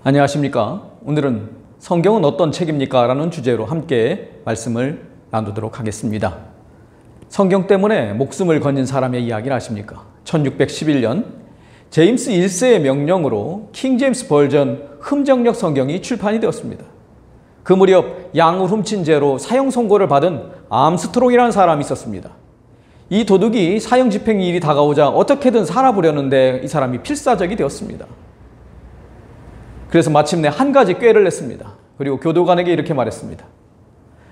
안녕하십니까. 오늘은 성경은 어떤 책입니까? 라는 주제로 함께 말씀을 나누도록 하겠습니다. 성경 때문에 목숨을 건진 사람의 이야기를 아십니까? 1611년 제임스 1세의 명령으로 킹 제임스 버전 흠정력 성경이 출판이 되었습니다. 그 무렵 양을 훔친 죄로 사형 선고를 받은 암스트롱이라는 사람이 있었습니다. 이 도둑이 사형 집행일이 다가오자 어떻게든 살아보려는데 이 사람이 필사적이 되었습니다. 그래서 마침내 한 가지 꾀를 냈습니다. 그리고 교도관에게 이렇게 말했습니다.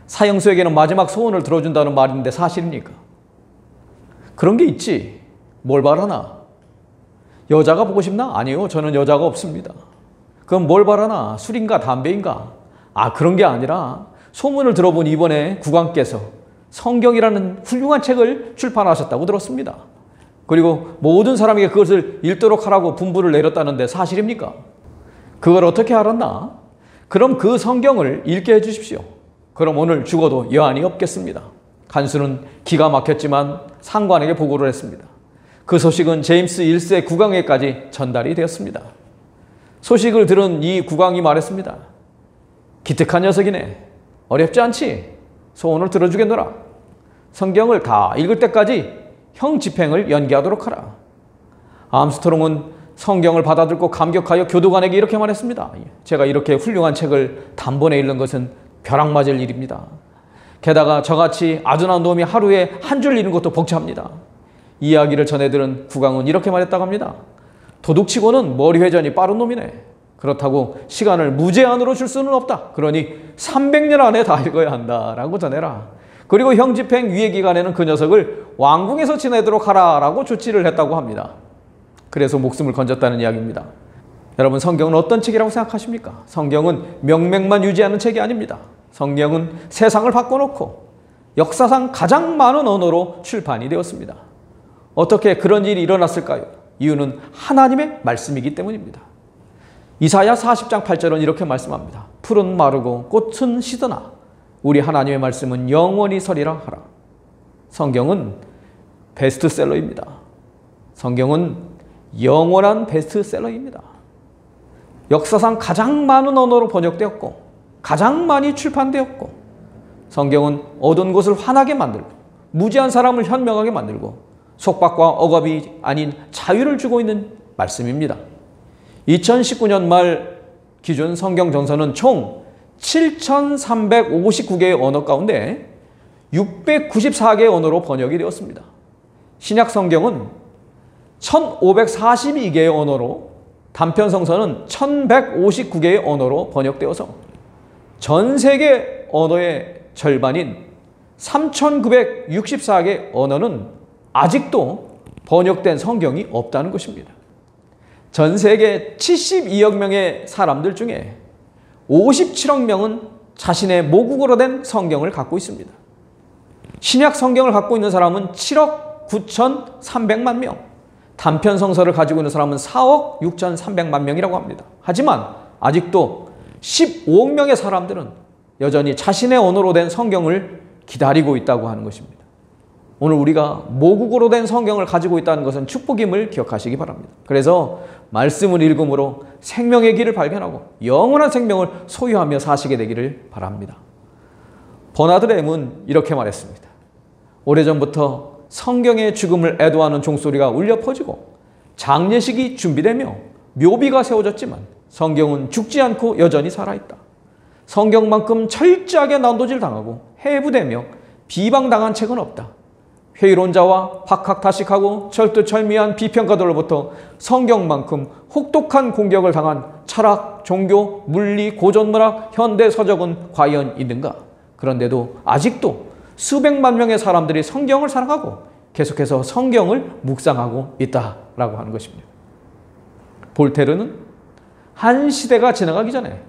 사형수에게는 마지막 소원을 들어준다는 말인데 사실입니까? 그런 게 있지. 뭘 바라나? 여자가 보고 싶나? 아니요. 저는 여자가 없습니다. 그럼 뭘 바라나? 술인가 담배인가? 그런 게 아니라 소문을 들어본 이번에 국왕께서 성경이라는 훌륭한 책을 출판하셨다고 들었습니다. 그리고 모든 사람에게 그것을 읽도록 하라고 분부를 내렸다는데 사실입니까? 그걸 어떻게 알았나? 그럼 그 성경을 읽게 해주십시오. 그럼 오늘 죽어도 여한이 없겠습니다. 간수는 기가 막혔지만 상관에게 보고를 했습니다. 그 소식은 제임스 1세 국왕에게까지 전달이 되었습니다. 소식을 들은 이 국왕이 말했습니다. 기특한 녀석이네. 어렵지 않지? 소원을 들어주겠노라. 성경을 다 읽을 때까지 형 집행을 연기하도록 하라. 암스트롱은 성경을 받아들고 감격하여 교도관에게 이렇게 말했습니다. 제가 이렇게 훌륭한 책을 단번에 읽는 것은 벼락맞을 일입니다. 게다가 저같이 아둔한 놈이 하루에 한 줄 읽는 것도 벅차합니다. 이야기를 전해들은 국왕은 이렇게 말했다고 합니다. 도둑치고는 머리 회전이 빠른 놈이네. 그렇다고 시간을 무제한으로 줄 수는 없다. 그러니 300년 안에 다 읽어야 한다라고 전해라. 그리고 형 집행 유예 기간에는 그 녀석을 왕궁에서 지내도록 하라라고 조치를 했다고 합니다. 그래서 목숨을 건졌다는 이야기입니다. 여러분, 성경은 어떤 책이라고 생각하십니까? 성경은 명맥만 유지하는 책이 아닙니다. 성경은 세상을 바꿔놓고 역사상 가장 많은 언어로 출판이 되었습니다. 어떻게 그런 일이 일어났을까요? 이유는 하나님의 말씀이기 때문입니다. 이사야 40장 8절은 이렇게 말씀합니다. 풀은 마르고 꽃은 시드나 우리 하나님의 말씀은 영원히 서리라 하라. 성경은 베스트셀러입니다. 성경은 영원한 베스트셀러입니다. 역사상 가장 많은 언어로 번역되었고 가장 많이 출판되었고 성경은 어두운 곳을 환하게 만들고 무지한 사람을 현명하게 만들고 속박과 억압이 아닌 자유를 주고 있는 말씀입니다. 2019년 말 기준 성경 정서는 총 7,359개의 언어 가운데 694개의 언어로 번역이 되었습니다. 신약 성경은 1,542개의 언어로, 단편 성서는 1,159개의 언어로 번역되어서 전 세계 언어의 절반인 3,964개 언어는 아직도 번역된 성경이 없다는 것입니다. 전 세계 72억 명의 사람들 중에 57억 명은 자신의 모국어로 된 성경을 갖고 있습니다. 신약 성경을 갖고 있는 사람은 7억 9,300만 명, 단편 성서를 가지고 있는 사람은 4억 6,300만 명이라고 합니다. 하지만 아직도 15억 명의 사람들은 여전히 자신의 언어로 된 성경을 기다리고 있다고 하는 것입니다. 오늘 우리가 모국어로 된 성경을 가지고 있다는 것은 축복임을 기억하시기 바랍니다. 그래서 말씀을 읽음으로 생명의 길을 발견하고 영원한 생명을 소유하며 사시게 되기를 바랍니다. 버나드 램은 이렇게 말했습니다. 오래전부터 성경의 죽음을 애도하는 종소리가 울려 퍼지고 장례식이 준비되며 묘비가 세워졌지만 성경은 죽지 않고 여전히 살아있다. 성경만큼 철저하게 난도질 당하고 해부되며 비방당한 책은 없다. 회의론자와 박학다식하고 철두철미한 비평가들로부터 성경만큼 혹독한 공격을 당한 철학, 종교, 물리, 고전문학, 현대 서적은 과연 있는가? 그런데도 아직도 수백만 명의 사람들이 성경을 사랑하고 계속해서 성경을 묵상하고 있다라고 하는 것입니다. 볼테르는 한 시대가 지나가기 전에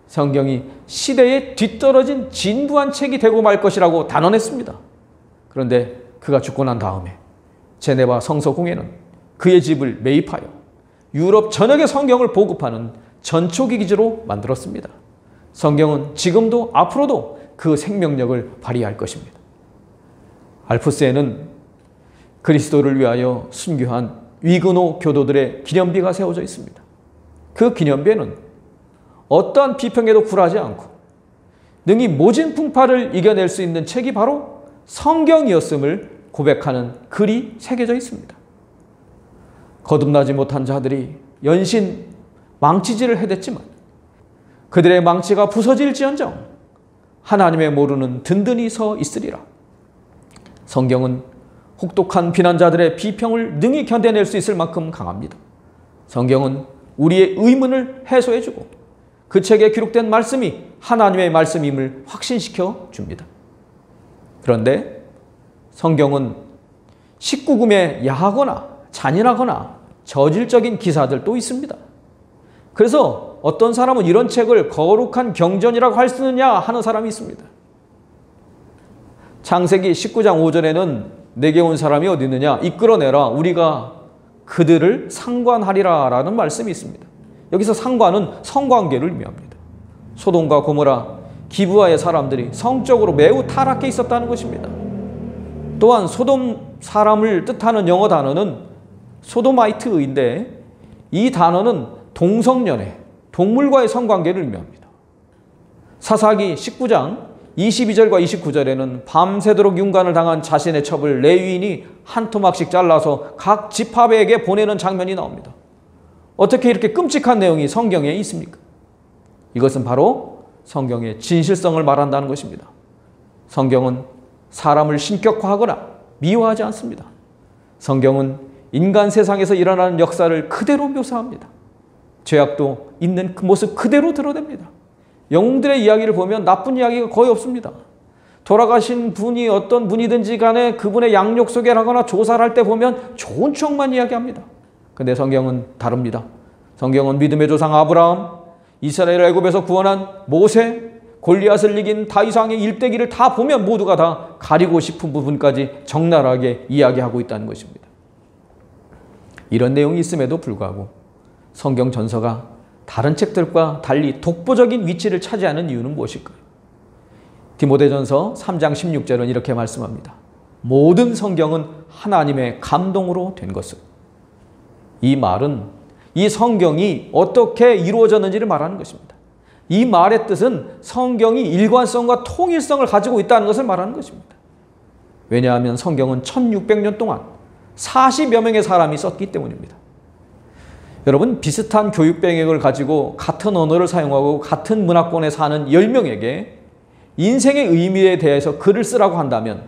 성경이 시대에 뒤떨어진 진부한 책이 되고 말 것이라고 단언했습니다. 그런데 그가 죽고 난 다음에 제네바 성서공회는 그의 집을 매입하여 유럽 전역의 성경을 보급하는 전초기 기지로 만들었습니다. 성경은 지금도 앞으로도 그 생명력을 발휘할 것입니다. 알프스에는 그리스도를 위하여 순교한 위근호 교도들의 기념비가 세워져 있습니다. 그 기념비에는 어떠한 비평에도 굴하지 않고 능히 모진 풍파를 이겨낼 수 있는 책이 바로 성경이었음을 고백하는 글이 새겨져 있습니다. 거듭나지 못한 자들이 연신 망치질을 해댔지만 그들의 망치가 부서질지언정 하나님의 모르는 든든히 서 있으리라. 성경은 혹독한 비난자들의 비평을 능히 견뎌낼 수 있을 만큼 강합니다. 성경은 우리의 의문을 해소해주고 그 책에 기록된 말씀이 하나님의 말씀임을 확신시켜 줍니다. 그런데 성경은 19금에 야하거나 잔인하거나 저질적인 기사들도 있습니다. 그래서 어떤 사람은 이런 책을 거룩한 경전이라고 할 수 있느냐 하는 사람이 있습니다. 창세기 19장 5절에는 내게 온 사람이 어디 있느냐 이끌어내라 우리가 그들을 상관하리라 라는 말씀이 있습니다. 여기서 상관은 성관계를 의미합니다. 소돔과 고모라, 기브아의 사람들이 성적으로 매우 타락해 있었다는 것입니다. 또한 소돔 사람을 뜻하는 영어 단어는 소도마이트인데 이 단어는 동성연애, 동물과의 성관계를 의미합니다. 사사기 19장 22절과 29절에는 밤새도록 윤관을 당한 자신의 첩을 레위인이 한 토막씩 잘라서 각 지파에게 보내는 장면이 나옵니다. 어떻게 이렇게 끔찍한 내용이 성경에 있습니까? 이것은 바로 성경의 진실성을 말한다는 것입니다. 성경은 사람을 신격화하거나 미워하지 않습니다. 성경은 인간 세상에서 일어나는 역사를 그대로 묘사합니다. 죄악도 있는 그 모습 그대로 드러냅니다. 영웅들의 이야기를 보면 나쁜 이야기가 거의 없습니다. 돌아가신 분이 어떤 분이든지 간에 그분의 양력 소개를 하거나 조사를 할 때 보면 좋은 추억만 이야기합니다. 근데 성경은 다릅니다. 성경은 믿음의 조상 아브라함, 이스라엘을 애굽에서 구원한 모세, 골리앗을 이긴 다윗왕의 일대기를 다 보면 모두가 다 가리고 싶은 부분까지 적나라하게 이야기하고 있다는 것입니다. 이런 내용이 있음에도 불구하고 성경 전서가 다른 책들과 달리 독보적인 위치를 차지하는 이유는 무엇일까요? 디모데전서 3장 16절은 이렇게 말씀합니다. 모든 성경은 하나님의 감동으로 된 것을. 이 말은 이 성경이 어떻게 이루어졌는지를 말하는 것입니다. 이 말의 뜻은 성경이 일관성과 통일성을 가지고 있다는 것을 말하는 것입니다. 왜냐하면 성경은 1600년 동안 40여 명의 사람이 썼기 때문입니다. 여러분, 비슷한 교육 병역을 가지고 같은 언어를 사용하고 같은 문화권에 사는 10명에게 인생의 의미에 대해서 글을 쓰라고 한다면,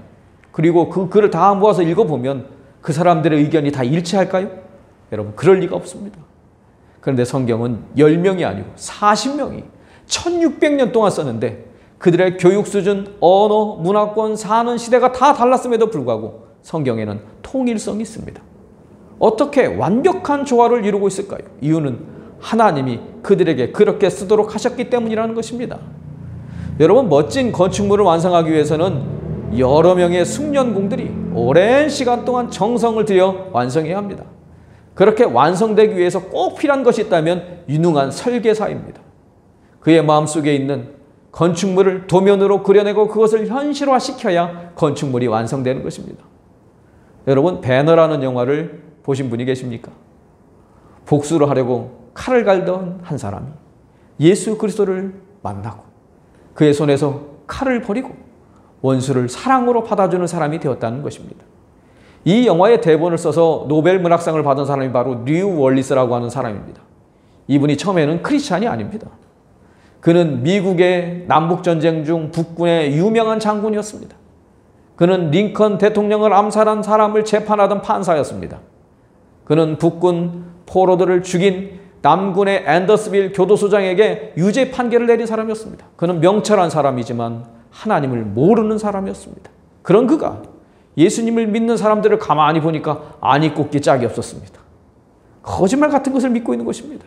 그리고 그 글을 다 모아서 읽어보면 그 사람들의 의견이 다 일치할까요? 여러분, 그럴 리가 없습니다. 그런데 성경은 10명이 아니고 40명이 1600년 동안 썼는데 그들의 교육 수준, 언어, 문화권, 사는 시대가 다 달랐음에도 불구하고 성경에는 통일성이 있습니다. 어떻게 완벽한 조화를 이루고 있을까요? 이유는 하나님이 그들에게 그렇게 쓰도록 하셨기 때문이라는 것입니다. 여러분, 멋진 건축물을 완성하기 위해서는 여러 명의 숙련공들이 오랜 시간 동안 정성을 들여 완성해야 합니다. 그렇게 완성되기 위해서 꼭 필요한 것이 있다면 유능한 설계사입니다. 그의 마음속에 있는 건축물을 도면으로 그려내고 그것을 현실화시켜야 건축물이 완성되는 것입니다. 여러분, 배너라는 영화를 보신 분이 계십니까? 복수를 하려고 칼을 갈던 한 사람이 예수 그리스도를 만나고 그의 손에서 칼을 버리고 원수를 사랑으로 받아주는 사람이 되었다는 것입니다. 이 영화의 대본을 써서 노벨 문학상을 받은 사람이 바로 류 월리스라고 하는 사람입니다. 이분이 처음에는 크리스찬이 아닙니다. 그는 미국의 남북전쟁 중 북군의 유명한 장군이었습니다. 그는 링컨 대통령을 암살한 사람을 재판하던 판사였습니다. 그는 북군 포로들을 죽인 남군의 앤더스빌 교도소장에게 유죄 판결을 내린 사람이었습니다. 그는 명철한 사람이지만 하나님을 모르는 사람이었습니다. 그런 그가 예수님을 믿는 사람들을 가만히 보니까 아니 꼽기 짝이 없었습니다. 거짓말 같은 것을 믿고 있는 것입니다.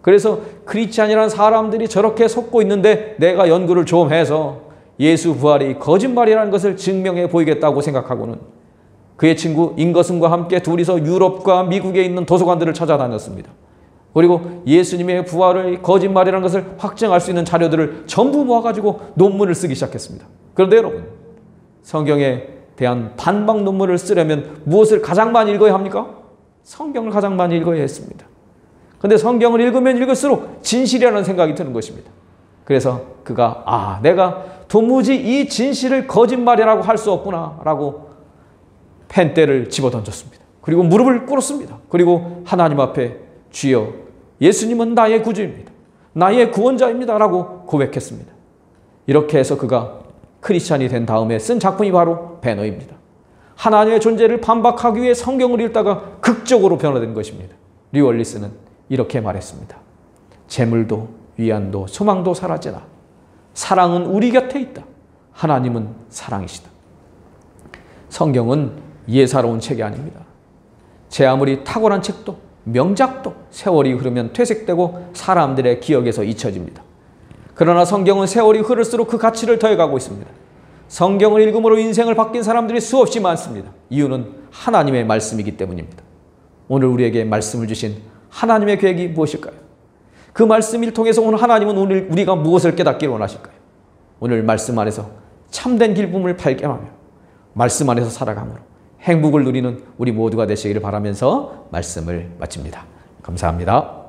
그래서 크리스찬이라는 사람들이 저렇게 속고 있는데 내가 연구를 좀 해서 예수 부활이 거짓말이라는 것을 증명해 보이겠다고 생각하고는 그의 친구 잉거슨과 함께 둘이서 유럽과 미국에 있는 도서관들을 찾아다녔습니다. 그리고 예수님의 부활의 거짓말이라는 것을 확증할 수 있는 자료들을 전부 모아가지고 논문을 쓰기 시작했습니다. 그런데 여러분, 성경에 대한 반박 논문을 쓰려면 무엇을 가장 많이 읽어야 합니까? 성경을 가장 많이 읽어야 했습니다. 근데 성경을 읽으면 읽을수록 진실이라는 생각이 드는 것입니다. 그래서 그가 내가 도무지 이 진실을 거짓말이라고 할 수 없구나 라고 펜대를 집어던졌습니다. 그리고 무릎을 꿇었습니다. 그리고 하나님 앞에 주여 예수님은 나의 구주입니다. 나의 구원자입니다 라고 고백했습니다. 이렇게 해서 그가 크리스찬이 된 다음에 쓴 작품이 바로 배너입니다. 하나님의 존재를 반박하기 위해 성경을 읽다가 극적으로 변화된 것입니다. 리월리스는 이렇게 말했습니다. 재물도 위안도 소망도 사라지나 사랑은 우리 곁에 있다. 하나님은 사랑이시다. 성경은 예사로운 책이 아닙니다. 제 아무리 탁월한 책도 명작도 세월이 흐르면 퇴색되고 사람들의 기억에서 잊혀집니다. 그러나 성경은 세월이 흐를수록 그 가치를 더해가고 있습니다. 성경을 읽음으로 인생을 바뀐 사람들이 수없이 많습니다. 이유는 하나님의 말씀이기 때문입니다. 오늘 우리에게 말씀을 주신 하나님의 계획이 무엇일까요? 그 말씀을 통해서 오늘 하나님은 오늘 우리가 무엇을 깨닫기를 원하실까요? 오늘 말씀 안에서 참된 기쁨을 발견하며 말씀 안에서 살아감으로 행복을 누리는 우리 모두가 되시기를 바라면서 말씀을 마칩니다. 감사합니다.